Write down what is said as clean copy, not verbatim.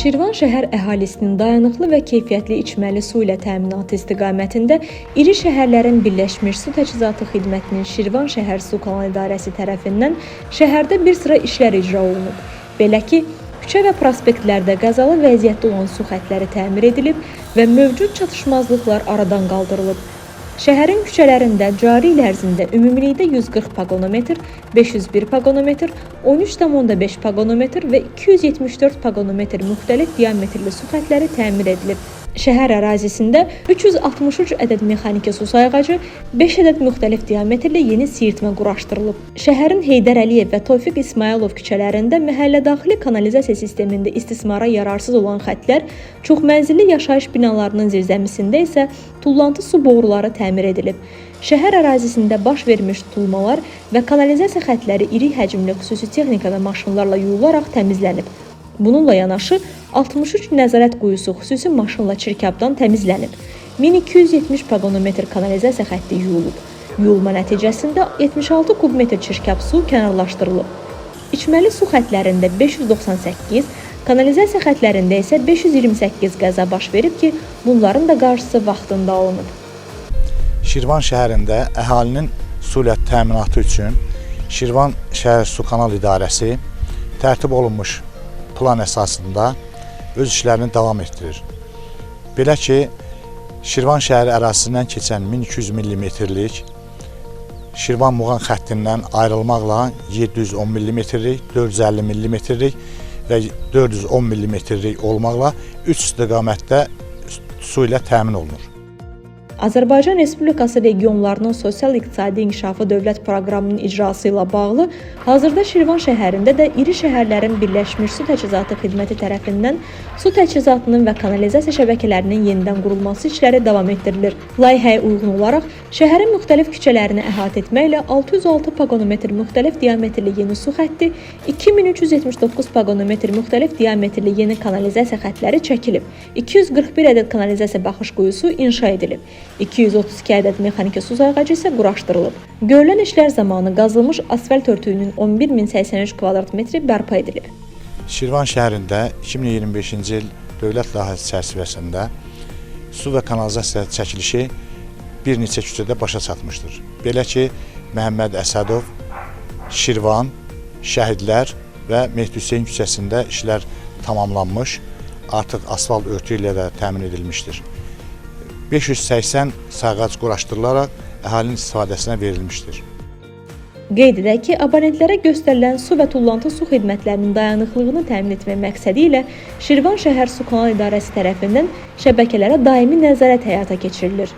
Şirvan şəhər əhalisinin dayanıqlı və keyfiyyətli içməli su ilə təminatı istiqamətində iri şəhərlərin Birləşmiş Su Təchizatı Xidmətinin Şirvan şəhər Su Kanal İdarəsi tərəfindən şəhərdə bir sıra işlər icra olunub. Belə ki, küçə və prospektlərdə qəzalı vəziyyətdə olan su xəttləri təmir edilib və mövcud çatışmazlıqlar aradan qaldırılıb. Şəhərin küçələrində cari il ərzində ümumilikdə 140 paqonometr, 501 paqonometr, 13,5 paqonometr və 274 paqonometr müxtəlif diametrli su xəttləri təmir edilib. Şəhər ərazisində 363 ədəd mexaniki su sayğacı, 5 ədəd müxtəlif diametrli yeni siyirtmə quraşdırılıb. Şəhərin Heydər Əliyev və Tofiq İsmailov küçələrində məhəllədaxili kanalizasiya sistemində istismara yararsız olan xəttlər, çoxmənzilli yaşayış binalarının zirzəmisində isə tullantı su boruları təmir edilib. Şəhər ərazisində baş vermiş tutulmalar və kanalizasiya xəttləri iri həcmli xüsusi texnika və maşınlarla yuyularaq təmizlənib. Bununla yanaşı 63 nəzarət quyusu xüsusi maşınla çirkabdan təmizlənib. 1270 paqonometr kanalizasiya xətti yuyulub. Yuyulma nəticəsində 76 kubmetr çirkab su kənarlaşdırılıb. İçməli su xəttlərində 598, kanalizasiya xəttlərində isə 528 qəza baş verib ki, bunların da qarşısı vaxtında alınıb. Şirvan şəhərində əhalinin su ilə təminatı üçün Şirvan şəhər Su Kanal İdarəsi tərtib olunmuş plan əsasında öz işlərini davam etdirir. Belə ki, Şirvan şəhəri ərazisindən keçən 1200 mm-lik Şirvan Muğan xəttindən ayrılmaqla 710 mm-lik, 450 mm-lik və 410 mm-lik olmaqla 3 istiqamətdə su ilə təmin olunur. Azərbaycan Respublikası regionlarının sosial-iqtisadi inkişafı dövlət proqramının icrası ilə bağlı hazırda Şirvan şəhərində də iri şəhərlərin Birləşmiş Su Təchizatı Xidməti tərəfindən su təchizatının və kanalizasiya şəbəkələrinin yenidən qurulması işləri davam etdirilir. Layihəyə uyğun olaraq şəhərin müxtəlif küçələrini əhatə etməklə 606 paqonometr müxtəlif diametrli yeni su xətti, 2379 paqonometr müxtəlif diametrli yeni kanalizasiya xəttləri çəkilib, 241 ədəd kanalizasiya baxış quyusu inşa edilib. 232 ədəd mexaniki su sayğacı isə quraşdırılıb. Görülən işlər zamanı qazılmış asfalt örtüyünün 11083 kvadrat metri bərpa edilib. Şirvan şəhərində 2025-ci il dövlət layihəsi çərçivəsində su və kanalizasiya çəkilişi bir neçə küçədə başa çatmışdır. Belə ki, Məhəmməd Əsədov, Şirvan, Şəhidlər və Mehdi Hüseyn küçəsində işlər tamamlanmış, artıq asfalt örtü ilə də təmin edilmişdir. 580 sayğac quraşdırılaraq əhalinin istifadəsinə verilmişdir. Qeyd edək ki, abonentlərə göstərilən su və tullantı su xidmətlərinin dayanıqlığını təmin etmək məqsədi ilə Şirvan şəhər Su Kanal İdarəsi tərəfindən şəbəkələrə daimi nəzarət həyata keçirilir.